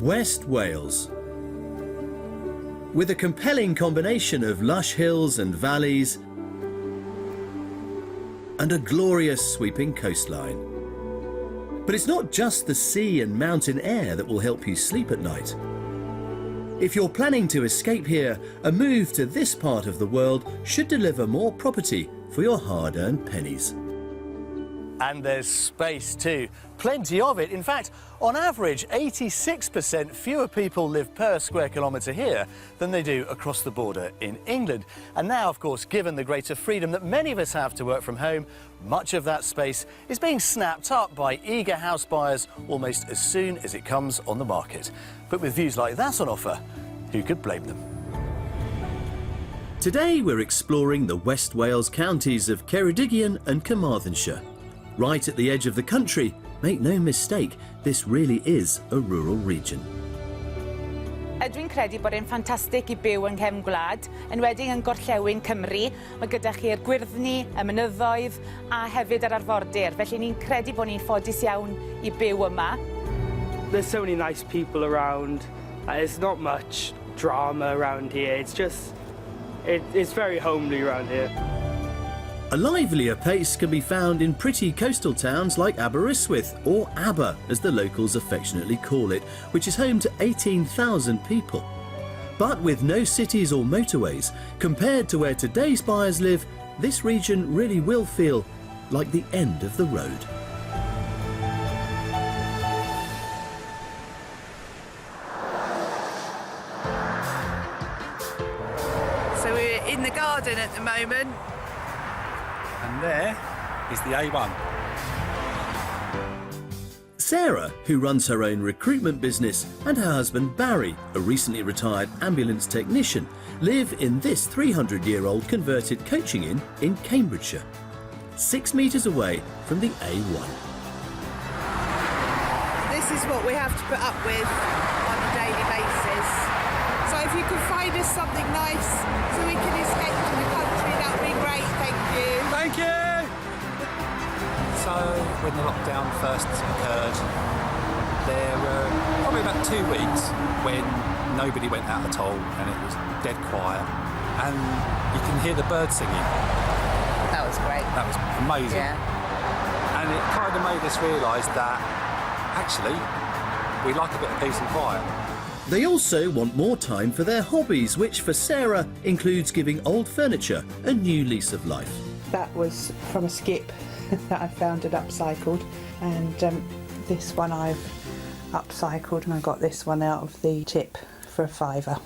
West Wales. With a compelling combination of lush hills and valleys and a glorious sweeping coastline. But it's not just the sea and mountain air that will help you sleep at night. If you're planning to escape here, a move to this part of the world should deliver more property for your hard-earned pennies. And there's space too. Plenty of it. In fact, on average, 86% fewer people live per square kilometre here than they do across the border in England. And now, of course, given the greater freedom that many of us have to work from home, much of that space is being snapped up by eager house buyers almost as soon as it comes on the market. But with views like that on offer, who could blame them? Today we're exploring the West Wales counties of Ceredigion and Carmarthenshire. Right at the edge of the country, make no mistake, this really is a rural region. Dwi'n credu bod e'n ffantastig I byw yng nghefn gwlad, enwedig yn gorllewin Cymru. Mae gyda chi'r gwyrddni, y mynyddoedd a hefyd yr arfordir. Felly ni'n credu bod ni'n ffodus iawn I byw yma. There's so many nice people around. There's not much drama around here. It's just, it's very homely around here. A livelier pace can be found in pretty coastal towns like Aberystwyth, or Aber as the locals affectionately call it, which is home to 18,000 people. But with no cities or motorways, compared to where today's buyers live, this region really will feel like the end of the road. So we're in the garden at the moment. And there is the A1. Sarah, who runs her own recruitment business, and her husband Barry, a recently retired ambulance technician, live in this 300-year-old converted coaching inn in Cambridgeshire, 6 metres away from the A1. This is what we have to put up with on a daily basis. So if you could find us something nice so we can escape to the country, that would be great, thank you. Thank you! So, when the lockdown first occurred, there were probably about 2 weeks when nobody went out at all and it was dead quiet. And you can hear the birds singing. That was great. That was amazing. Yeah. And it kind of made us realise that, actually, we like a bit of peace and quiet. They also want more time for their hobbies, which for Sarah includes giving old furniture a new lease of life. That was from a skip that I found and upcycled, and this one I've upcycled, and I got this one out of the tip for a £5.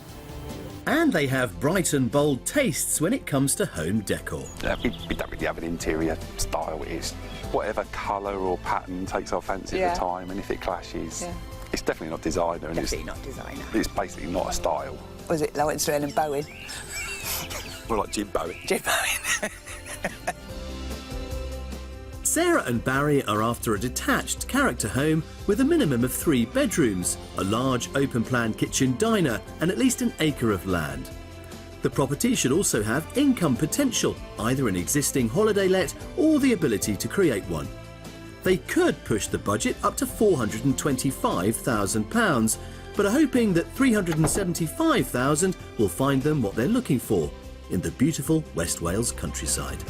And they have bright and bold tastes when it comes to home decor. We don't really have an interior style. It's whatever colour or pattern takes our fancy at the time, and if it clashes, it's definitely not designer. Definitely not designer. It's basically not a style. Was it Lawrence and Bowen? More like Jim Bowen. Jim Bowen. Sarah and Barry are after a detached character home with a minimum of 3 bedrooms, a large open-plan kitchen diner and at least an acre of land. The property should also have income potential, either an existing holiday let or the ability to create one. They could push the budget up to £425,000, but are hoping that £375,000 will find them what they're looking for in the beautiful West Wales countryside.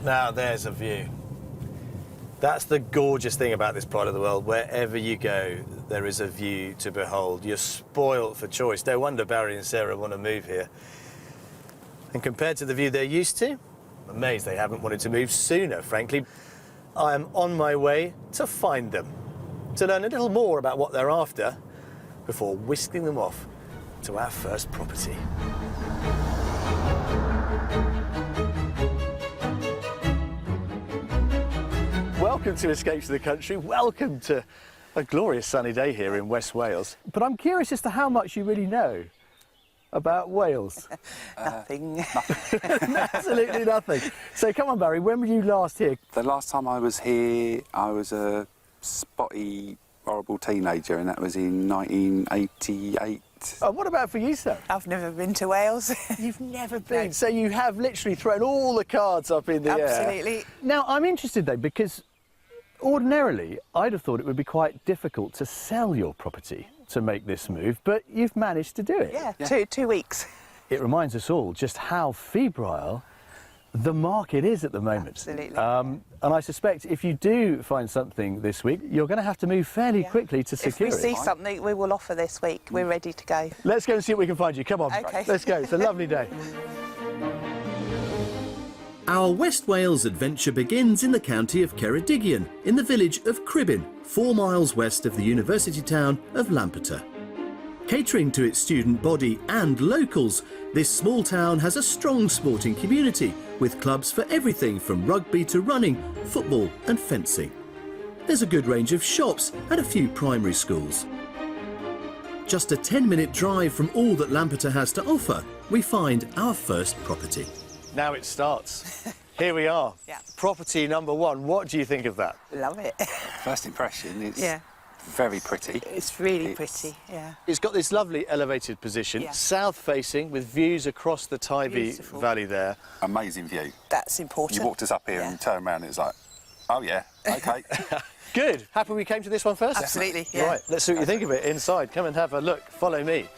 Now there's a view. That's the gorgeous thing about this part of the world. Wherever you go, there is a view to behold. You're spoilt for choice. No wonder Barry and Sarah want to move here. And compared to the view they're used to, I'm amazed they haven't wanted to move sooner, frankly. I am on my way to find them, to learn a little more about what they're after before whisking them off to our first property. Welcome to Escape to the Country. Welcome to a glorious sunny day here in West Wales. But I'm curious as to how much you really know about Wales. Nothing. Absolutely nothing. So come on, Barry, when were you last here? The last time I was here, I was a spotty, horrible teenager, and that was in 1988. What about for you, sir? I've never been to Wales. You've never been. No. So you have literally thrown all the cards up in the air. Absolutely. Now, I'm interested, though, because ordinarily, I'd have thought it would be quite difficult to sell your property to make this move, but you've managed to do it. Yeah, 2 weeks. It reminds us all just how febrile the market is at the moment. Absolutely. And I suspect if you do find something this week, you're going to have to move fairly quickly to secure it. If we see something, we will offer this week. We're ready to go. Let's go and see what we can find you. Come on. Okay. Let's go. It's a lovely day. Our West Wales adventure begins in the county of Ceredigion, in the village of Cribin, 4 miles west of the university town of Lampeter. Catering to its student body and locals, this small town has a strong sporting community, with clubs for everything from rugby to running, football and fencing. There's a good range of shops and a few primary schools. Just a 10-minute drive from all that Lampeter has to offer, we find our first property. Now it starts. Here we are. Yeah. Property number 1. What do you think of that? Love it. First impression, it's Yeah. very pretty. It's really pretty, yeah. It's got this lovely elevated position, Yeah. south-facing, with views across the Tybee Beautiful. Valley there. Amazing view. That's important. You walked us up here and turned around and it was like, oh yeah, okay. Good. Happy we came to this one first? Absolutely, yeah. Right, let's see what you think of it inside. Come and have a look. Follow me.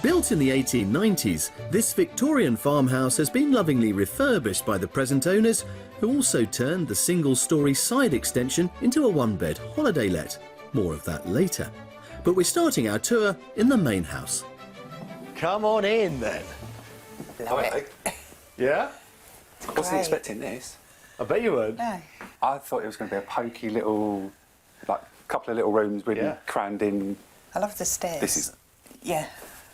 Built in the 1890s, this Victorian farmhouse has been lovingly refurbished by the present owners, who also turned the single-storey side extension into a one-bed holiday let. More of that later. But we're starting our tour in the main house. Come on in then. Love it. Yeah? Wasn't Great. expecting this. I bet you would. No. I thought it was going to be a pokey little, like, couple of little rooms really Yeah. crammed in. I love the stairs. This is Yeah.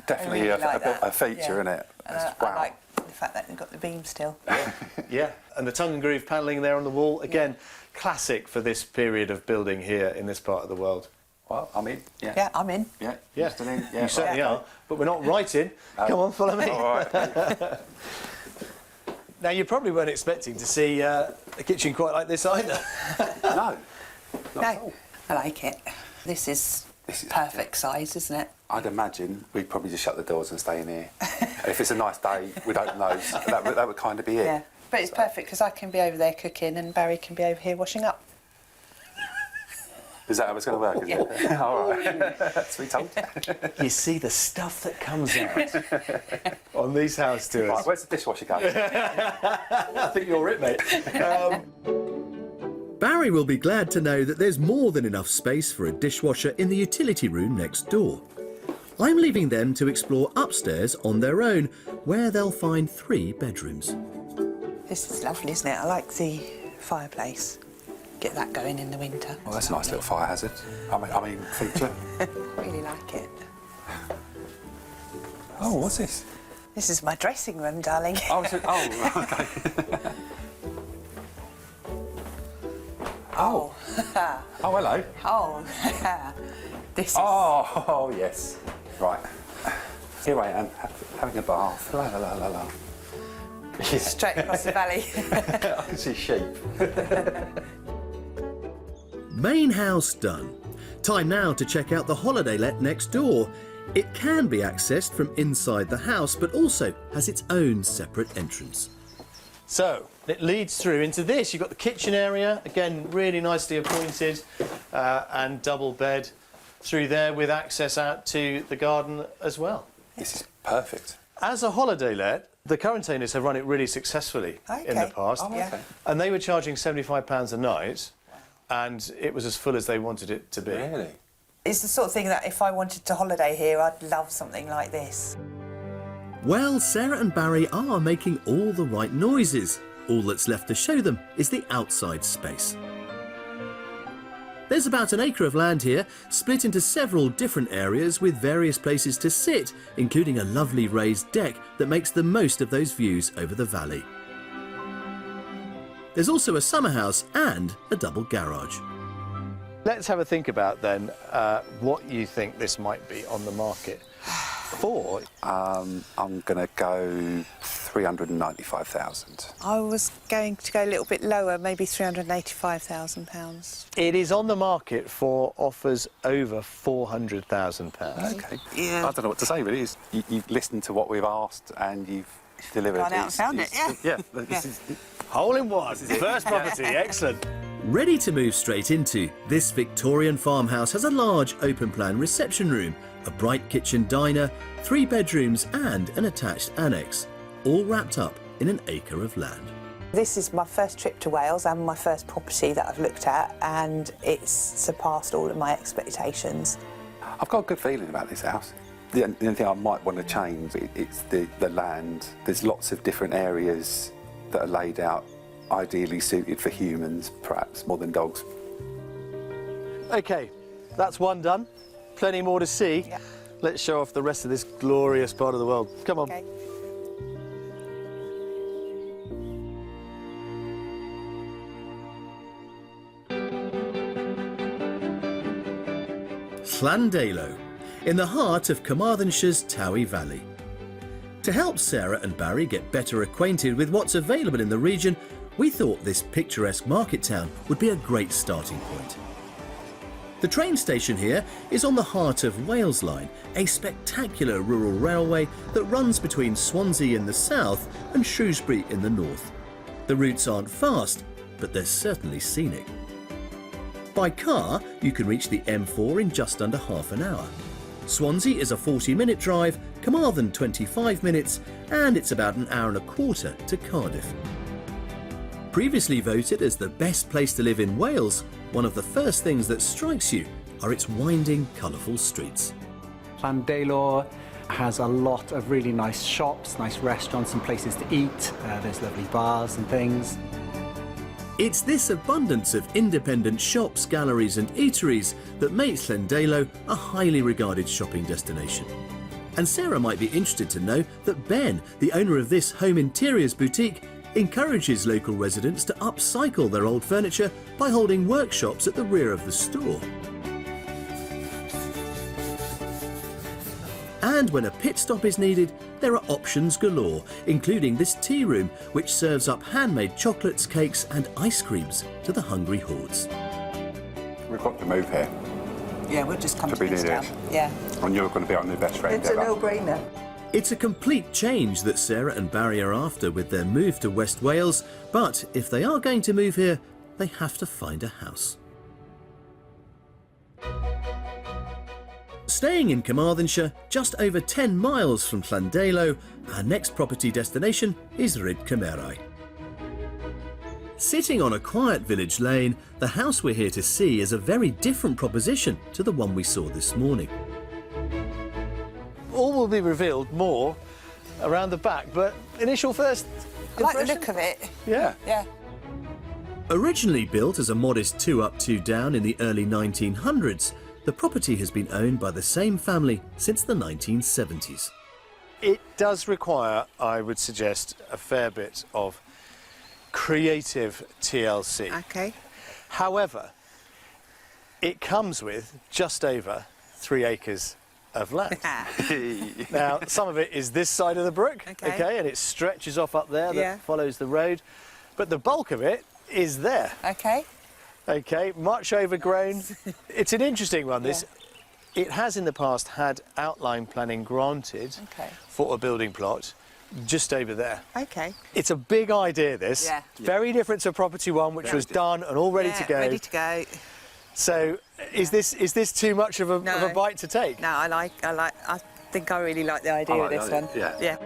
definitely I really like that. a feature, Yeah. isn't it? And That's- I like the fact that we've got the beam still. Yeah, and the tongue and groove panelling there on the wall, again, classic for this period of building here in this part of the world. Well, I'm in. Yeah. Yeah, I'm in. Yeah. Yeah, Still in. Yeah. you certainly Yeah. are, but we're not right in. Come on, follow me. All right. Now, you probably weren't expecting to see a kitchen quite like this either. No. No, I like it. This is perfect size, isn't it? I'd imagine we'd probably just shut the doors and stay in here. And if it's a nice day, we'd open those. That would kind of be it. Yeah. But it's perfect because I can be over there cooking and Barry can be over here washing up. Is that how it's going to work? Is it? All right. That's what we told. You see the stuff that comes out on these house tours. Right, where's the dishwasher going? I think you're it, mate. Barry will be glad to know that there's more than enough space for a dishwasher in the utility room next door. I'm leaving them to explore upstairs on their own, where they'll find 3 bedrooms. This is lovely, isn't it? I like the fireplace. Get that going in the winter. Well, that's a nice little fire hazard. I mean feature. Really like it. Oh, what's this? This is my dressing room, darling. Oh, okay. Oh. Oh, hello. Oh. This is... Oh, yes. Right. Here I am, having a bath. La la la la la. Straight across the valley. I can see sheep. Main house done. Time now to check out the holiday let next door. It can be accessed from inside the house, but also has its own separate entrance. So, it leads through into this. You've got the kitchen area, again, really nicely appointed, and double bed through there with access out to the garden as well. This is perfect. As a holiday let, the current owners have run it really successfully in the Okay. past. Oh, Yeah. okay. And they were charging £75 a night, and it was as full as they wanted it to be. Really? It's the sort of thing that if I wanted to holiday here, I'd love something like this. Well, Sarah and Barry are making all the right noises. All that's left to show them is the outside space. There's about an acre of land here, split into several different areas with various places to sit, including a lovely raised deck that makes the most of those views over the valley. There's also a summer house and a double garage. Let's have a think about then what you think this might be on the market for. I'm going to go 395,000. I was going to go a little bit lower, maybe £385,000. It is on the market for offers over £400,000. Okay. Yeah. I don't know what to say, really. You've listened to what we've asked and you've delivered. Gone out and found it, yeah. This is Hole in one. First property. Excellent. Ready to move straight into, this Victorian farmhouse has a large open-plan reception room, a bright kitchen diner, 3 bedrooms and an attached annex, all wrapped up in an acre of land. This is my first trip to Wales and my first property that I've looked at, and it's surpassed all of my expectations. I've got a good feeling about this house. The only thing I might want to change it's the land. There's lots of different areas that are laid out ideally suited for humans, perhaps more than dogs. OK, that's one done. Plenty more to see. Yeah. Let's show off the rest of this glorious part of the world. Come on. Okay. Llandalo, in the heart of Carmarthenshire's Towy Valley. To help Sarah and Barry get better acquainted with what's available in the region, we thought this picturesque market town would be a great starting point. The train station here is on the Heart of Wales line, a spectacular rural railway that runs between Swansea in the south and Shrewsbury in the north. The routes aren't fast, but they're certainly scenic. By car, you can reach the M4 in just under half an hour. Swansea is a 40-minute drive, Carmarthen 25 minutes, and it's about an hour and a quarter to Cardiff. Previously voted as the best place to live in Wales, one of the first things that strikes you are its winding, colourful streets. Llandalo has a lot of really nice shops, nice restaurants and places to eat. There's lovely bars and things. It's this abundance of independent shops, galleries and eateries that makes Llandalo a highly regarded shopping destination. And Sarah might be interested to know that Ben, the owner of this home interiors boutique, encourages local residents to upcycle their old furniture by holding workshops at the rear of the store. And when a pit stop is needed, there are options galore, including this tea room, which serves up handmade chocolates, cakes and ice creams to the hungry hordes. We've got to move here. Yeah, we'll just come To to be this near town. this. Yeah. And you're going to be our new best friend It's a ever. no-brainer. It's a complete change that Sarah and Barry are after with their move to West Wales, but if they are going to move here, they have to find a house. Staying in Carmarthenshire, just over 10 miles from Llandalo, our next property destination is Ryd Cymerai. Sitting on a quiet village lane, the house we're here to see is a very different proposition to the one we saw this morning. All will be revealed more around the back, but initial first I like the impression? look of it. Yeah. Yeah. Originally built as a modest 2-up, 2-down in the early 1900s, the property has been owned by the same family since the 1970s. It does require, I would suggest, a fair bit of creative TLC. Okay. However, it comes with just over 3 acres of land. Now, some of it is this side of the brook, Okay. and it stretches off up there that Yeah. follows the road, but the bulk of it is there. Okay. Okay, much overgrown. It's an interesting one, this. It has in the past had outline planning granted Okay. for a building plot just over there. Okay. It's a big idea, this. Yeah. Very different to property one, which was done and all ready to go. Ready to go. So, is this too much of a No. bite to take? No, I think I really like the idea like of this the one. idea, Yeah.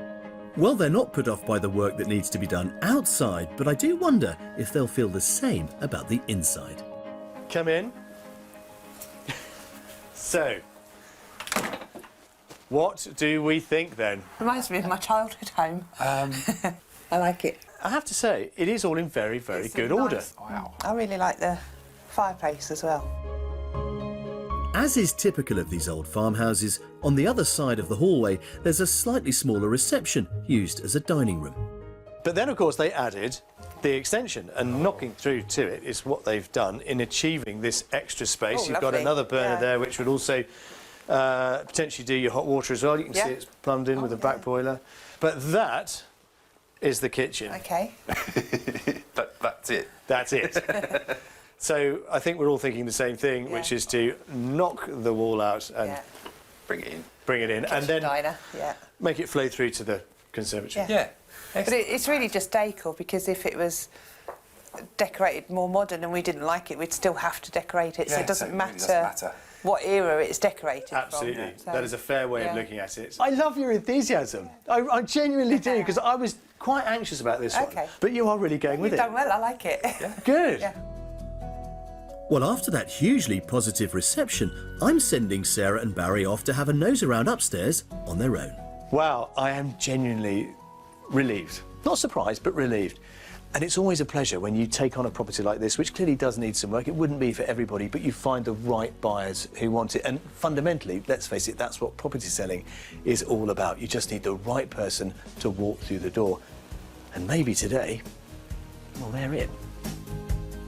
Well, they're not put off by the work that needs to be done outside, but I do wonder if they'll feel the same about the inside. Come in. So, what do we think then? Reminds me of my childhood home. I like it. I have to say, it is all in very, very It's good nice. order. Wow. I really like the fireplace as well. As is typical of these old farmhouses, on the other side of the hallway there's a slightly smaller reception used as a dining room. But then, of course, they added the extension, and knocking through to it is what they've done in achieving this extra space. Oh, You've got lovely. another burner Yeah. there, which would also potentially do your hot water as well. You can see Yeah. it's plumbed in with a back boiler. But that is the kitchen. Okay. That's it. That's it. So I think we're all thinking the same thing, which is to knock the wall out and Yeah. Bring it in. bring it in, and then Diner. Yeah. make it flow through to the conservatory. Yeah. Yeah. But it's really just decor, because if it was decorated more modern and we didn't like it, we'd still have to decorate it. So Yeah, it doesn't so it really matter, doesn't matter what era it's decorated Absolutely. from. So, That is a fair way of yeah. looking at it. I love your enthusiasm. I genuinely do, because I was quite anxious about this one. Okay. But you are really going with You've it. done well, I like it. Good. Yeah. Well, after that hugely positive reception, I'm sending Sarah and Barry off to have a nose around upstairs on their own. Wow, I am genuinely relieved. Not surprised, but relieved. And it's always a pleasure when you take on a property like this, which clearly does need some work. It wouldn't be for everybody, but you find the right buyers who want it. And fundamentally, let's face it, that's what property selling is all about. You just need the right person to walk through the door. And maybe today, well, they're it.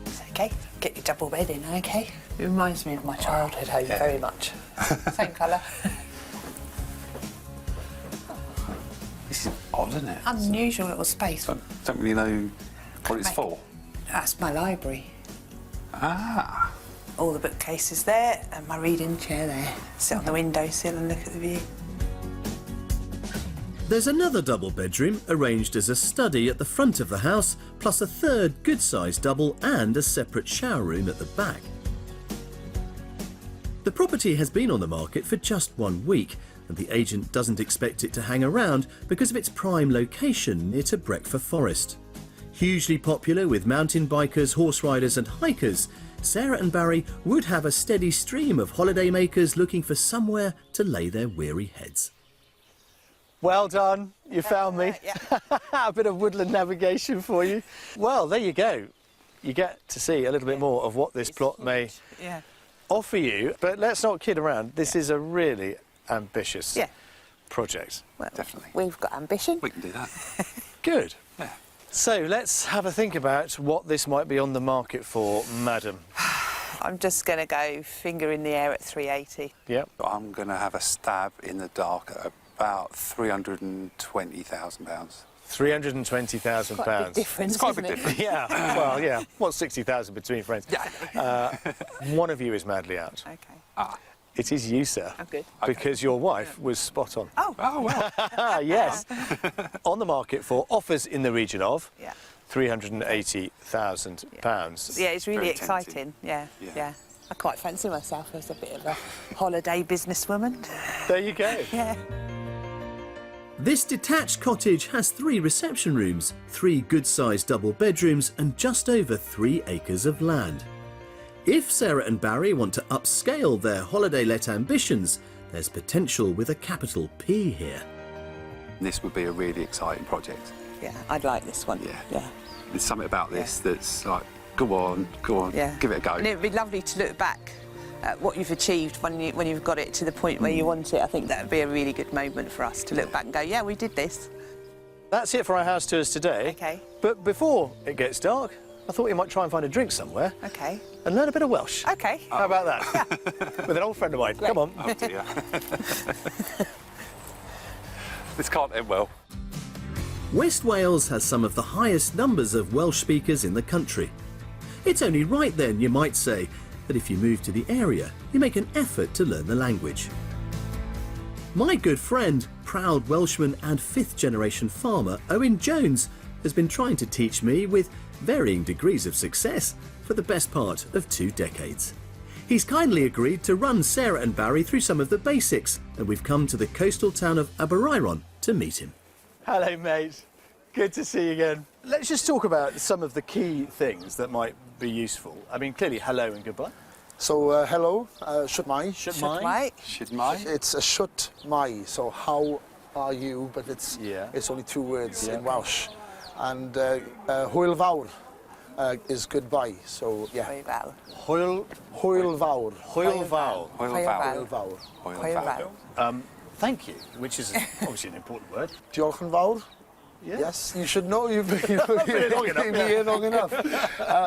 It's okay. Get your double bed in, okay? It reminds me of my childhood home very much. Same colour. This is odd, isn't it? Unusual little space. Don't really know what it's for. That's my library. Ah. All the bookcases there and my reading chair there. Sit on the windowsill and look at the view. There's another double bedroom arranged as a study at the front of the house, plus a third good-sized double and a separate shower room at the back. The property has been on the market for just 1 week, and the agent doesn't expect it to hang around because of its prime location near to Breckford Forest. Hugely popular with mountain bikers, horse riders and hikers, Sarah and Barry would have a steady stream of holiday makers looking for somewhere to lay their weary heads. Well done, you found me. A bit of woodland navigation for you. Well, there you go. You get to see a little bit more of what this plot may offer you. But let's not kid around. This is a really ambitious project. Well, Definitely. We've got ambition. We can do that. Good. Yeah. So let's have a think about what this might be on the market for, madam. I'm just going to go finger in the air at 380. Yep. I'm going to have a stab in the dark at about £320,000. £320,000. Quite a big difference, It's quite a isn't big it? difference. Yeah, well, yeah. What's 60,000 between friends? Yeah. One of you is madly out. Okay. Ah. It is you, sir. I'm good. Because your wife was spot on. Oh. Oh, well. Yes. On the market for offers in the region of Yeah. £380,000. Yeah, it's really Very exciting. tempting. Yeah. Yeah. I quite fancy myself as a bit of a holiday businesswoman. There you go. Yeah. This detached cottage has 3 reception rooms, 3 good-sized double bedrooms and just over 3 acres of land. If Sarah and Barry want to upscale their holiday-let ambitions, there's potential with a capital P here. This would be a really exciting project. Yeah, I'd like this one. Yeah. Yeah. There's something about this that's like, go on, Yeah. give it a go. And it'd be lovely to look back at what you've achieved when you've got it to the point where you want it. I think that would be a really good moment for us to look back and go, yeah, we did this. That's it for our house tours today. Okay. But before it gets dark, I thought we might try and find a drink somewhere Okay. and learn a bit of Welsh. Okay. How about that? With an old friend of mine. Great. Come on. Oh, dear. This can't end well. West Wales has some of the highest numbers of Welsh speakers in the country. It's only right then, you might say, that if you move to the area, you make an effort to learn the language. My good friend, proud Welshman and 5th generation farmer Owen Jones has been trying to teach me with varying degrees of success for the best part of 2 decades. He's kindly agreed to run Sarah and Barry through some of the basics, and we've come to the coastal town of Aberyron to meet him. Hello, mate. Good to see you again. Let's just talk about some of the key things that might be useful. I mean, clearly, hello and goodbye. So, hello, shut mai. Right. Should my? It's a shut mai, so how are you? But it's only 2 words in Welsh. And hwyl fawr is goodbye, so yeah. Very well. Hwyl Hwyl fawr. Hwyl fawr. Hwyl fawr. Hwyl fawr. Hwyl fawr. Thank you, which is obviously an important word. Diolch yn fawr. Yeah. Yes, you should know. You've been been here long enough, here long enough.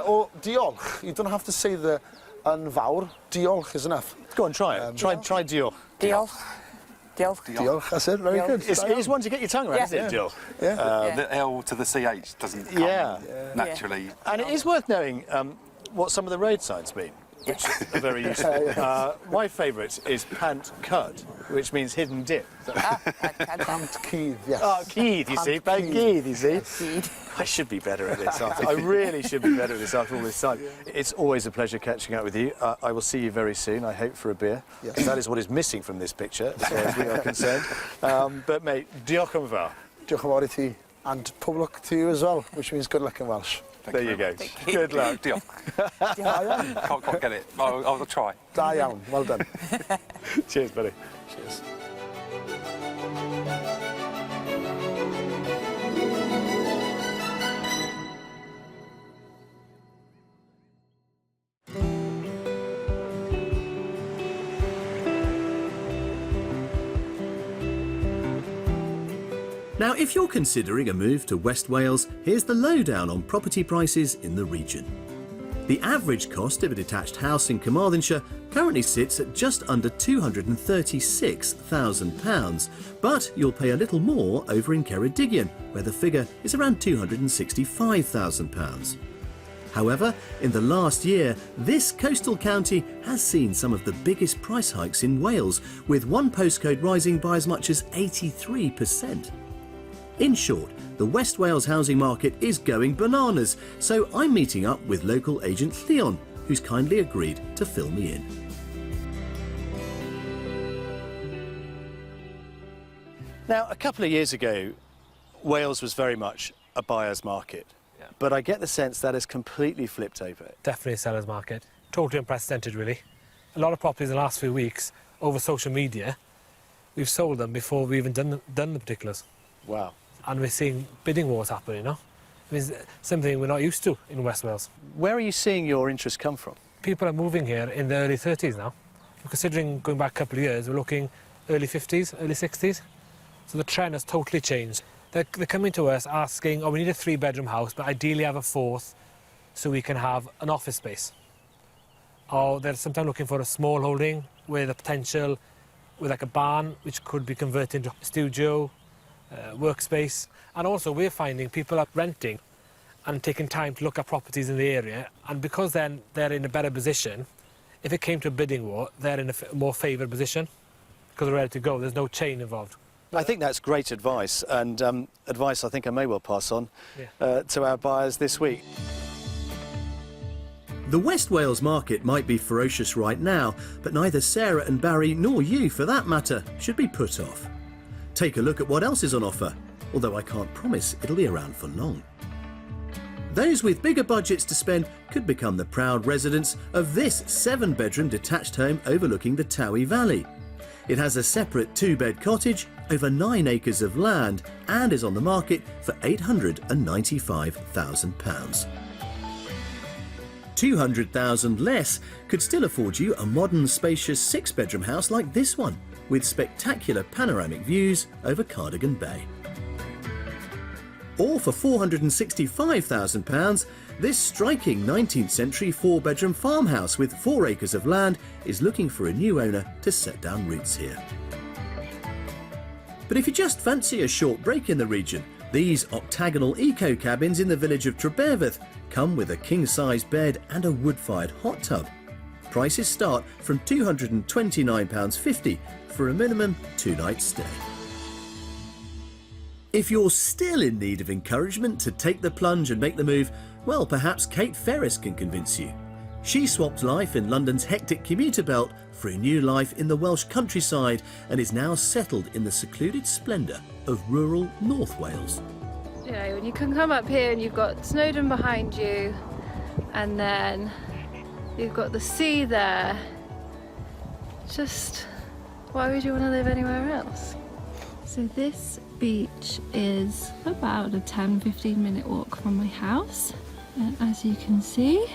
Or diolch. You don't have to say the yn fawr. Diolch is enough. Go on, try it. Try diolch. Diolch. Diolch. Diolch, that's it. Very Diolch. good. It is one to get your tongue around, Yeah. isn't it, diolch? Yeah. The L to the CH doesn't come Yeah. naturally. And it is worth knowing what some of the road signs mean. which is very useful. My favourite is pant cud, which means hidden dip. Pant Keith, yes. Oh, Keith, you see. Pant Keith, you see. I should be better at this. I really should be better at this after all this time. It's always a pleasure catching up with you. I will see you very soon, I hope, for a beer. Yes. That is what is missing from this picture, as far as we are concerned. But, mate, diolch yn fawr. Diolch yn fawr I ti. And pob luck to you as well, which means good luck in Welsh. There you go. Good luck. Diolch. Can't quite get it. I'll try. Da iawn, well done. Cheers, buddy. Cheers. Now, if you're considering a move to West Wales, here's the lowdown on property prices in the region. The average cost of a detached house in Carmarthenshire currently sits at just under £236,000, but you'll pay a little more over in Ceredigion, where the figure is around £265,000. However, in the last year, this coastal county has seen some of the biggest price hikes in Wales, with one postcode rising by as much as 83%. In short, the West Wales housing market is going bananas, so I'm meeting up with local agent Theon, who's kindly agreed to fill me in. Now, a couple of years ago, Wales was very much a buyer's market, but I get the sense that has completely flipped over. Definitely a seller's market. Totally unprecedented, really. A lot of properties in the last few weeks, over social media, we've sold them before we've even done the particulars. Wow. And we're seeing bidding wars happen, you know? I mean, it's something we're not used to in West Wales. Where are you seeing your interest come from? People are moving here in the early 30s now. Considering going back a couple of years, we're looking early 50s, early 60s. So the trend has totally changed. They're coming to us asking, oh, we need a 3-bedroom house, but ideally have a 4th so we can have an office space. Or they're sometimes looking for a small holding with a potential, with like a barn, which could be converted into a studio, workspace. And also we're finding people are renting and taking time to look at properties in the area, and because then they're in a better position, if it came to a bidding war, they're in a more favoured position because they're ready to go. There's no chain involved. I think that's great advice, and advice I think I may well pass on to our buyers this week. The West Wales market might be ferocious right now, but neither Sarah and Barry, nor you for that matter, should be put off. Take a look at what else is on offer, although I can't promise it'll be around for long. Those with bigger budgets to spend could become the proud residents of this 7-bedroom detached home overlooking the Towie Valley. It has a separate 2-bed cottage, over 9 acres of land, and is on the market for £895,000. £200,000 less could still afford you a modern, spacious 6-bedroom house like this one, with spectacular panoramic views over Cardigan Bay. Or for £465,000, this striking 19th century 4-bedroom farmhouse with 4 acres of land is looking for a new owner to set down roots here. But if you just fancy a short break in the region, these octagonal eco cabins in the village of Treberfydd come with a king-size bed and a wood-fired hot tub. Prices start from £229.50 for a minimum 2-night stay. If you're still in need of encouragement to take the plunge and make the move, well, perhaps Kate Ferris can convince you. She swapped life in London's hectic commuter belt for a new life in the Welsh countryside and is now settled in the secluded splendour of rural North Wales. You know, when you can come up here and you've got Snowdon behind you, and then you've got the sea there, just why would you want to live anywhere else? So this beach is about a 10-15 minute walk from my house, and as you can see,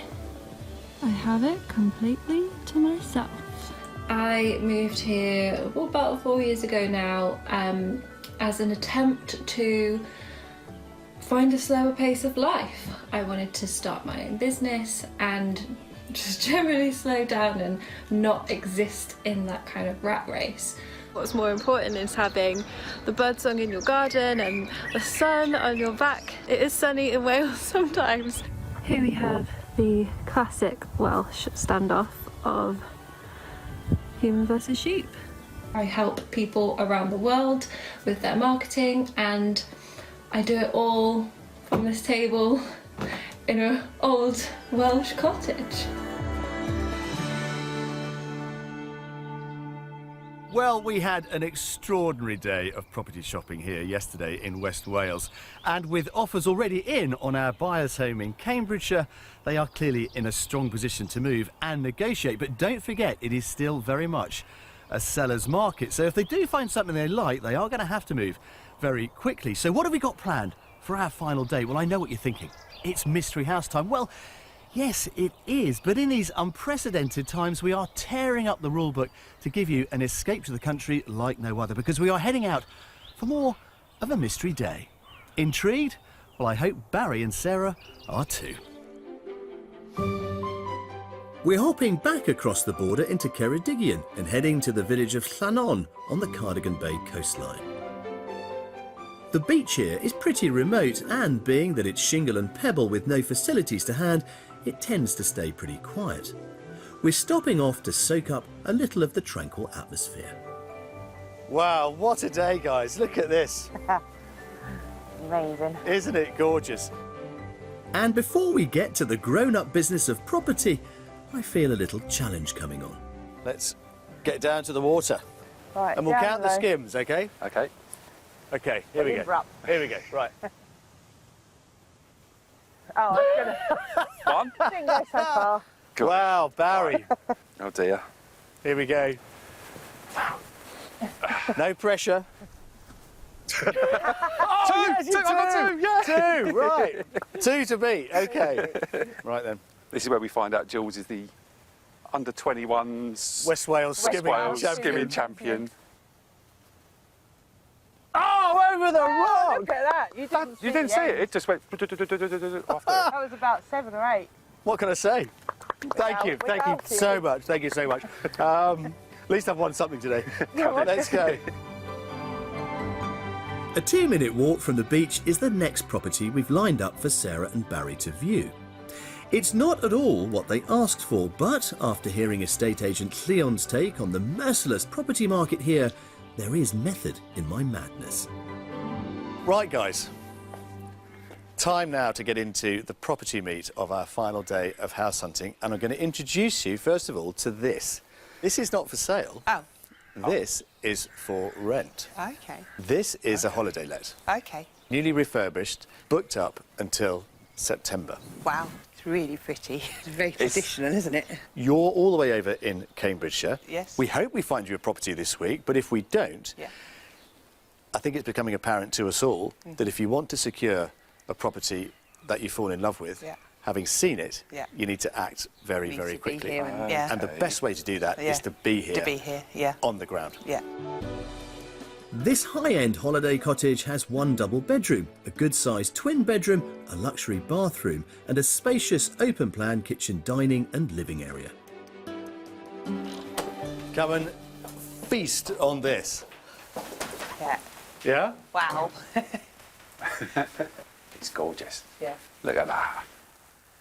I have it completely to myself. I moved here about 4 years ago now as an attempt to find a slower pace of life. I wanted to start my own business and just generally slow down and not exist in that kind of rat race. What's more important is having the birdsong in your garden and the sun on your back. It is sunny in Wales sometimes. Here we have the classic Welsh standoff of human versus sheep. I help people around the world with their marketing, and I do it all from this table in an old Welsh cottage. Well, we had an extraordinary day of property shopping here yesterday in West Wales, and with offers already in on our buyer's home in Cambridgeshire, they are clearly in a strong position to move and negotiate. But don't forget, it is still very much a seller's market, so if they do find something they like, they are going to have to move very quickly. So what have we got planned for our final day? Well, I know what you're thinking. It's Mystery House time. Well, yes, it is, but in these unprecedented times, we are tearing up the rule book to give you an escape to the country like no other, because we are heading out for more of a mystery day. Intrigued? Well, I hope Barry and Sarah are too. We're hopping back across the border into Ceredigion and heading to the village of Llanon on the Cardigan Bay coastline. The beach here is pretty remote, and being that it's shingle and pebble with no facilities to hand, it tends to stay pretty quiet. We're stopping off to soak up a little of the tranquil atmosphere. Wow, what a day, guys. Look at this. Amazing. Isn't it gorgeous? And before we get to the grown-up business of property, I feel a little challenge coming on. Let's get down to the water. Right, and we'll count the skims, OK? OK. OK, here we go. Here we go, right. Oh, I was gonna... One. I didn't go so far. Wow, Barry. Oh dear. Here we go. No pressure. Oh, two, I got two, yeah. Two, right. Two to beat, OK. Right then. This is where we find out Jules is the under-21s West Wales skimming champion. Oh, over the rock! Look at that. You didn't see it? It just went after it. That was about 7 or 8. What can I say? Thank you so much. Thank you so much. At least I've won something today. Let's go. A 2-minute walk from the beach is the next property we've lined up for Sarah and Barry to view. It's not at all what they asked for, but after hearing estate agent Cleon's take on the merciless property market here, there is method in my madness. Right, guys. Time now to get into the property meet of our final day of house hunting, and I'm going to introduce you, first of all, to this. This is not for sale. Oh. This is for rent. Okay. This is a holiday let. Okay. Newly refurbished, booked up until September. Wow. It's really pretty. It's very traditional, isn't it? You're all the way over in Cambridgeshire. Yes. We hope we find you a property this week, but if we don't, I think it's becoming apparent to us all that if you want to secure a property that you fall in love with, having seen it, you need to act very, very quickly. And the best way to do that is to be here. To be here, on the ground. Yeah. This high-end holiday cottage has 1 double bedroom, a good-sized twin bedroom, a luxury bathroom, and a spacious open-plan kitchen, dining and living area. Come and feast on this. Yeah. Yeah? Wow. It's gorgeous. Yeah. Look at that.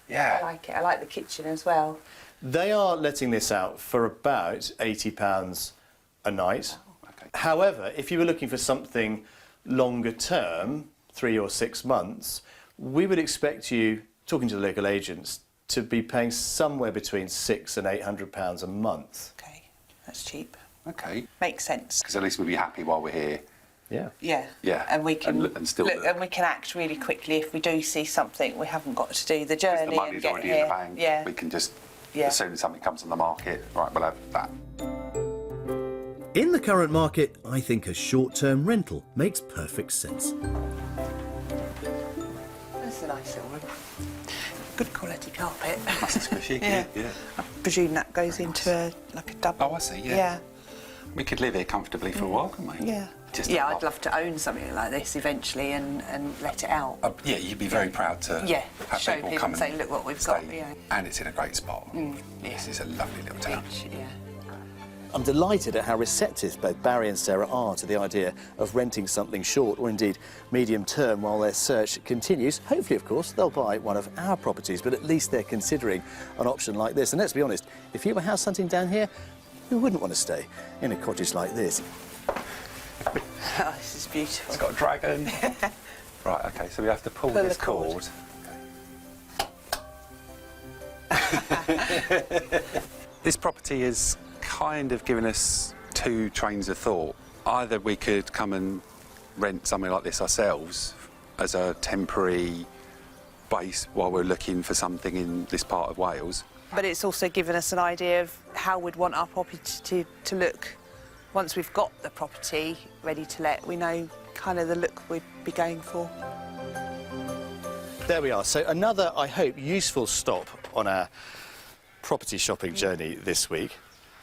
Yeah. I like it. I like the kitchen as well. They are letting this out for about £80 a night. However, if you were looking for something longer term, 3 or 6 months, we would expect you, talking to the local agents, to be paying somewhere between £600 and £800 a month. Okay, that's cheap. Okay. Makes sense. Because at least we'll be happy while we're here. Yeah. Yeah. Yeah. And we can and still and we can act really quickly if we do see something. We haven't got to do the journey the money's and get already here. in the bank. Yeah. We can just, as soon as something comes on the market, right, we'll have that. In the current market, I think a short-term rental makes perfect sense. That's a nice little room. Good quality carpet. Nice and squishy. yeah. I presume that goes into a double. Oh, I see. Yeah. We could live here comfortably for a while, couldn't we? Yeah. Just I'd love to own something like this eventually and let it out. Yeah, you'd be very proud to have show people people come and say, look what we've got. Yeah. And it's in a great spot. This is a lovely little town. Beach, I'm delighted at how receptive both Barry and Sarah are to the idea of renting something short or indeed medium term while their search continues. Hopefully, of course, they'll buy one of our properties, but at least they're considering an option like this. And let's be honest, if you were house hunting down here, who wouldn't want to stay in a cottage like this? Oh, this is beautiful. It's got a dragon. Right, OK, so we have to pull this cord. This property has kind of given us two trains of thought. Either we could come and rent something like this ourselves as a temporary base while we're looking for something in this part of Wales. But it's also given us an idea of how we'd want our property to look once we've got the property ready to let. We know kind of the look we'd be going for. There we are. So another, I hope, useful stop on our property shopping journey this week.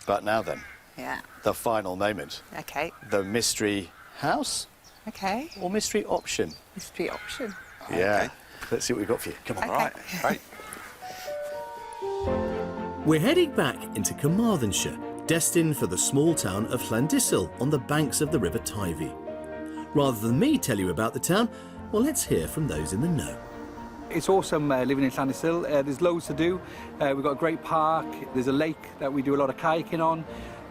But now then, Yeah. the final moment. OK. The mystery house OK. or mystery option? Mystery option. Yeah. Okay. Let's see what we've got for you. Come on. Okay. Right, great. We're heading back into Carmarthenshire, destined for the small town of Llandyssil on the banks of the River Teifi. Rather than me tell you about the town, well, let's hear from those in the know. It's awesome living in Llandyssil. There's loads to do. We've got a great park. There's a lake that we do a lot of kayaking on.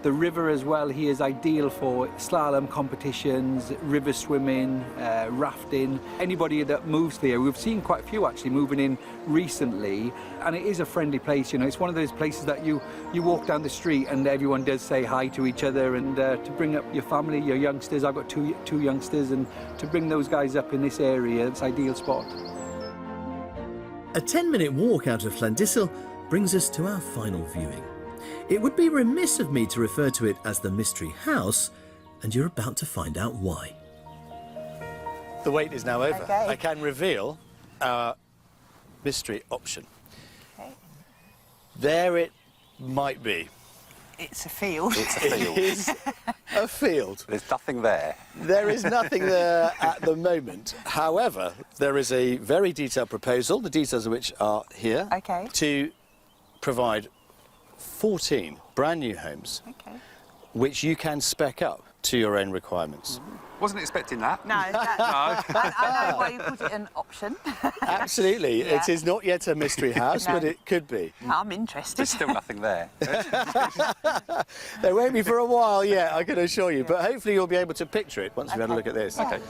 The river as well here is ideal for slalom competitions, river swimming, rafting. Anybody that moves there, we've seen quite a few actually moving in recently, and it is a friendly place. You know, it's one of those places that you walk down the street and everyone does say hi to each other, and to bring up your family, your youngsters. I've got two youngsters, and to bring those guys up in this area, it's an ideal spot. A 10-minute walk out of Llandyssil brings us to our final viewing. It would be remiss of me to refer to it as the Mystery House, and you're about to find out why. The wait is now over. Okay. I can reveal our mystery option. Okay. There it might be. It's a field. It's a field. It is a field. There's nothing there. There is nothing there at the moment. However, there is a very detailed proposal, the details of which are here, Okay. to provide 14 brand new homes, Okay. which you can spec up to your own requirements. Wasn't expecting that. No, I know why you put it an option. Absolutely. Yeah. It is not yet a mystery house, No. but it could be. I'm interested. There's still nothing there. There won't be for a while yet, I can assure you, but hopefully you'll be able to picture it once we've had a look at this. Okay.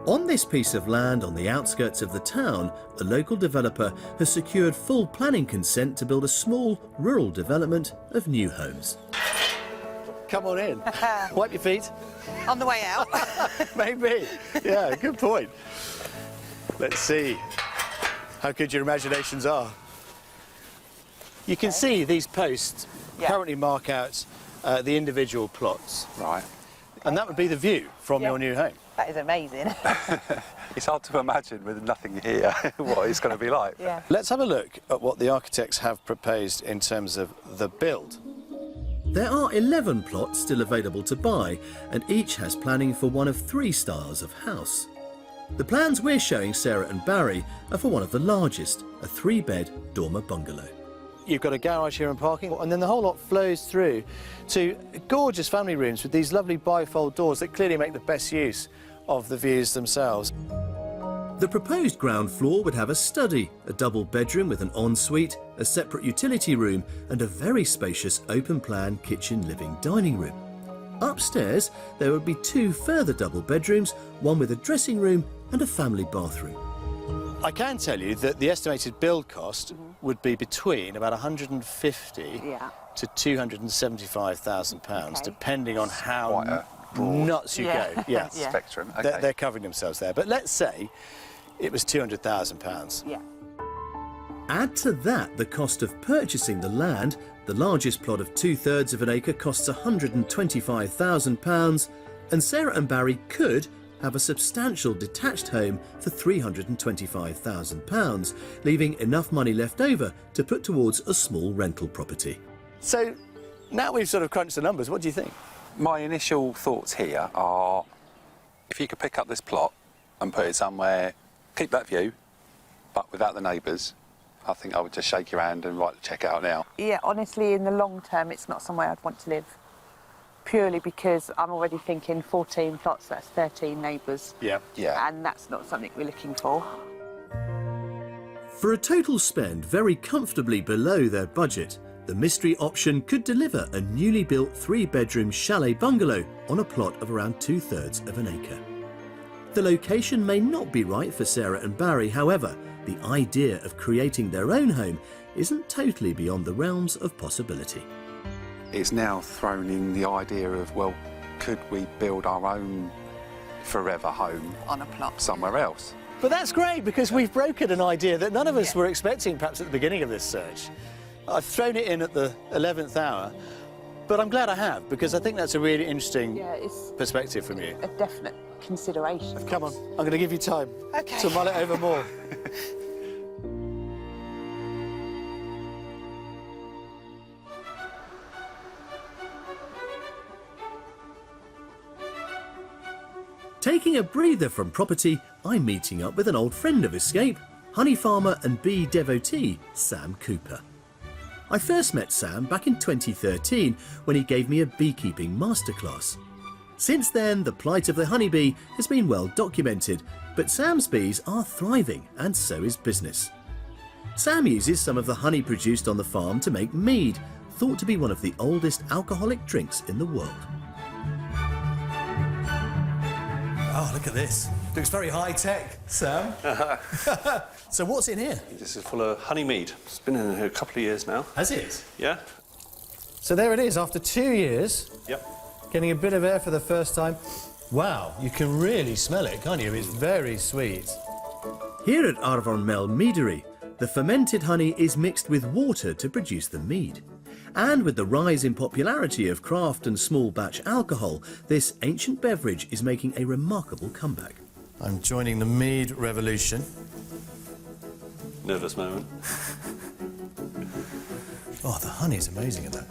On this piece of land on the outskirts of the town, a local developer has secured full planning consent to build a small rural development of new homes. Come on in. Wipe your feet. On the way out. Maybe. Yeah, good point. Let's see how good your imaginations are. You can see these posts currently mark out the individual plots. Right. And that would be the view from your new home. That is amazing. It's hard to imagine with nothing here what it's going to be like. Yeah. Let's have a look at what the architects have proposed in terms of the build. There are 11 plots still available to buy, and each has planning for one of 3 styles of house. The plans we're showing Sarah and Barry are for one of the largest, a 3-bed dormer bungalow. You've got a garage here and parking, and then the whole lot flows through to gorgeous family rooms with these lovely bifold doors that clearly make the best use of the views themselves. The proposed ground floor would have a study, a double bedroom with an ensuite, a separate utility room, and a very spacious open-plan kitchen, living, dining room. Upstairs, there would be 2 further double bedrooms, one with a dressing room and a family bathroom. I can tell you that the estimated build cost would be between about 150 to £275,000, depending on how nuts you go. Yeah. Spectrum. Okay. They're covering themselves there. But let's say it was £200,000. Yeah. Add to that the cost of purchasing the land. The largest plot of 2/3 of an acre costs £125,000, and Sarah and Barry could have a substantial detached home for £325,000, leaving enough money left over to put towards a small rental property. So now we've sort of crunched the numbers, what do you think? My initial thoughts here are, if you could pick up this plot and put it somewhere, keep that view, but without the neighbours, I think I would just shake your hand and write the cheque out now. Yeah, honestly, in the long term, it's not somewhere I'd want to live. purely because I'm already thinking 14 plots, that's 13 neighbours. Yeah. Yeah. And that's not something we're looking for. For a total spend very comfortably below their budget, the mystery option could deliver a newly built 3-bedroom chalet bungalow on a plot of around 2/3 of an acre. The location may not be right for Sarah and Barry, however, the idea of creating their own home isn't totally beyond the realms of possibility. It's now thrown in the idea of, well, could we build our own forever home On a plot. somewhere else? But that's great, because we've brokered an idea that none of us were expecting perhaps at the beginning of this search. I've thrown it in at the 11th hour, but I'm glad I have, because I think that's a really interesting It's perspective from you. a definite consideration. Come on, I'm going to give you time Okay. to mull it over more. Taking a breather from property, I'm meeting up with an old friend of Escape, honey farmer and bee devotee, Sam Cooper. I first met Sam back in 2013 when he gave me a beekeeping masterclass. Since then, the plight of the honeybee has been well documented, but Sam's bees are thriving, and so is business. Sam uses some of the honey produced on the farm to make mead, thought to be one of the oldest alcoholic drinks in the world. Oh, look at this. Looks very high-tech, Sam. So what's in here? This is full of honey mead. It's been in here a couple of years now. Has it? Yeah? So there it is, after 2 years, Yep. getting a bit of air for the first time. Wow, you can really smell it, can't you? It's very sweet. Here at Arvormel Meadery, the fermented honey is mixed with water to produce the mead. And with the rise in popularity of craft and small batch alcohol, this ancient beverage is making a remarkable comeback. I'm joining the mead revolution. Nervous moment. Oh, the honey's amazing in that.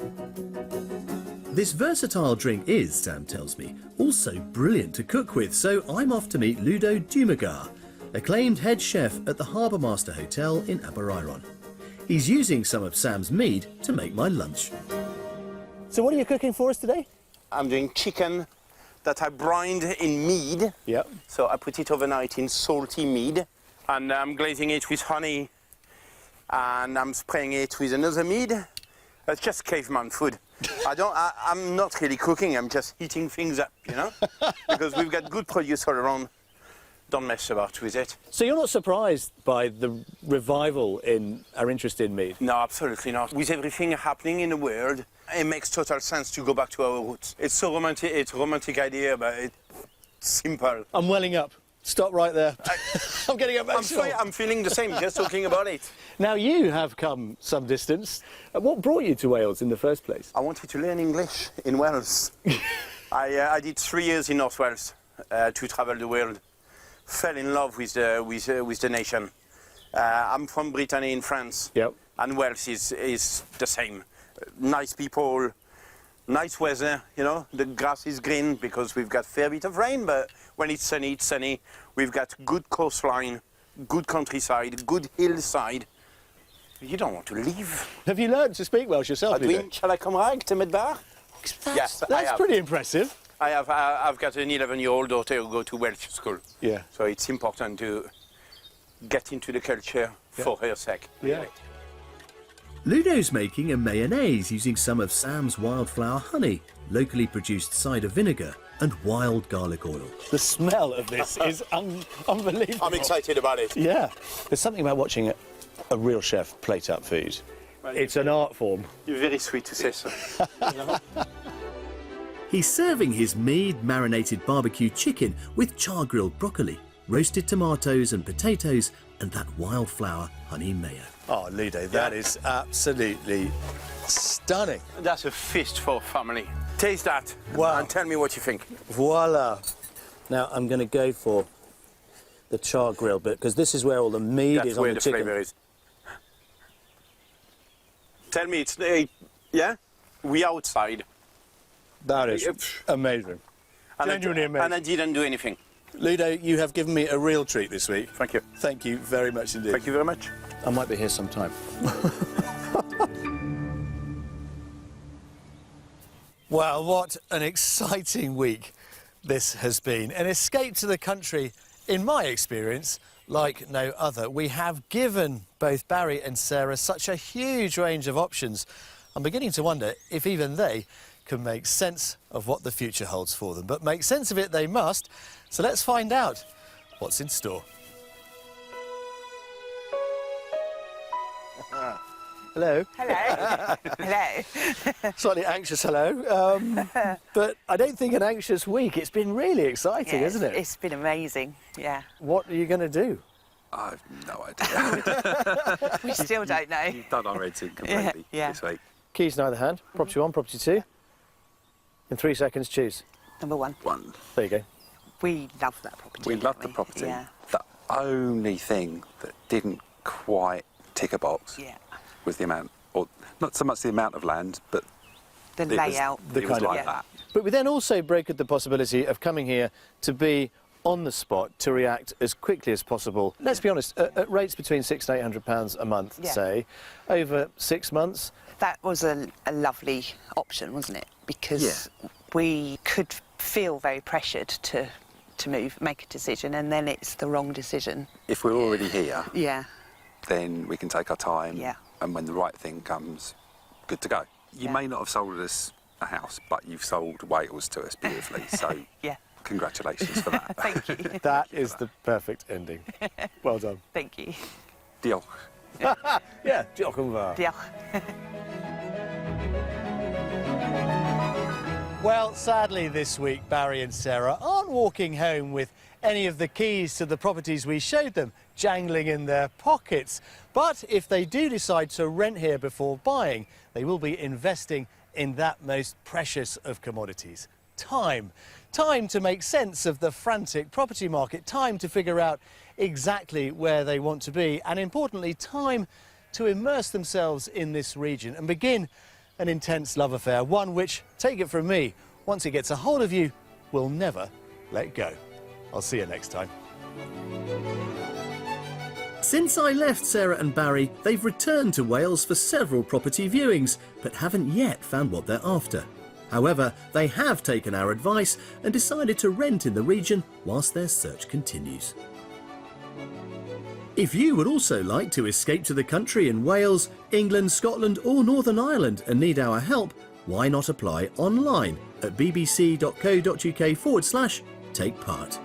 This versatile drink is, Sam tells me, also brilliant to cook with, so I'm off to meet Ludo Dumagar, acclaimed head chef at the Harbour Master Hotel in Aberaeron. He's using some of Sam's mead to make my lunch. So what are you cooking for us today? I'm doing chicken that I brined in mead. Yep. So I put it overnight in salty mead, and I'm glazing it with honey, and I'm spraying it with another mead. It's just caveman food. I'm not really cooking, I'm just heating things up, you know? Because we've got good produce all around. Don't mess about with it. So you're not surprised by the revival in our interest in mead? No, absolutely not. With everything happening in the world, it makes total sense to go back to our roots. It's so romantic, it's a romantic idea, but it's simple. I'm welling up. Stop right there. I'm getting emotional. I'm feeling the same, just talking about it. Now, you have come some distance. What brought you to Wales in the first place? I wanted to learn English in Wales. I did 3 years in North Wales to travel the world. Fell in love with the nation. I'm from Brittany in France. Yep. And Wales is the same. Nice people, nice weather, you know. The grass is green because we've got a fair bit of rain, but when it's sunny, it's sunny. We've got good coastline, good countryside, good hillside. You don't want to leave. Have you learned to speak Welsh yourself? Adwyn, shall I come rag to Medbar? Yes, That's pretty impressive. I've got an 11-year-old daughter who goes to Welsh school. Yeah. So it's important to get into the culture for her sake. Yeah. Ludo's making a mayonnaise using some of Sam's wildflower honey, locally produced cider vinegar, and wild garlic oil. The smell of this is unbelievable. I'm excited about it. Yeah. There's something about watching a real chef plate up food. It's an art form. You're very sweet to say so. He's serving his mead-marinated barbecue chicken with char-grilled broccoli, roasted tomatoes and potatoes, and that wildflower honey mayo. Oh, Ludo, that is absolutely stunning. That's a feast for family. Taste that. Wow. And tell me what you think. Voila. Now, I'm going to go for the char grill bit, because this is where all the meat That's is on where the the chicken. flavour is. Tell me, it's yeah? We outside. That is amazing. Genuinely amazing. And I didn't do anything. Ludo, you have given me a real treat this week. Thank you. Thank you very much indeed. Thank you very much. I might be here sometime. Well, what an exciting week this has been. An escape to the country, in my experience, like no other. We have given both Barry and Sarah such a huge range of options. I'm beginning to wonder if even they can make sense of what the future holds for them. But make sense of it they must. So let's find out what's in store. Hello. Hello. Hello. Slightly anxious hello, but I don't think an anxious week. It's been really exciting, Yeah, isn't it? It's been amazing, yeah. What are you going to do? I have no idea. We still don't know. You've done our editing completely Yeah. this week. Keys in either hand. Property 1, property 2. In 3 seconds, choose. Number 1. There you go. We love that property. We don't loved the property. Yeah. The only thing that didn't quite tick a box was the amount, or not so much the amount of land, but The it was- layout. it was like that. But we then also brokered the possibility of coming here to be on the spot, to react as quickly as possible. Let's be honest, at rates between £600 and £800 a month, Yeah. say, over 6 months. That was a lovely option, wasn't it? Because we could feel very pressured to move, make a decision, and then it's the wrong decision. If we're already here, Yeah. then we can take our time, Yeah. and when the right thing comes, good to go. You may not have sold us a house, but you've sold Wales to us beautifully, so Yeah. congratulations for that. Thank you. That is the perfect ending. Well done. Thank you. Diolch. Yeah, diolch yn fawr. Diolch. Well, sadly this week, Barry and Sarah aren't walking home with any of the keys to the properties we showed them jangling in their pockets. But if they do decide to rent here before buying, they will be investing in that most precious of commodities, time. Time to make sense of the frantic property market, time to figure out exactly where they want to be, and importantly, time to immerse themselves in this region and begin an intense love affair, one which, take it from me, once it gets a hold of you, will never let go. I'll see you next time. Since I left Sarah and Barry, they've returned to Wales for several property viewings, but haven't yet found what they're after. However, they have taken our advice and decided to rent in the region whilst their search continues. If you would also like to escape to the country in Wales, England, Scotland or Northern Ireland and need our help, why not apply online at bbc.co.uk/take part.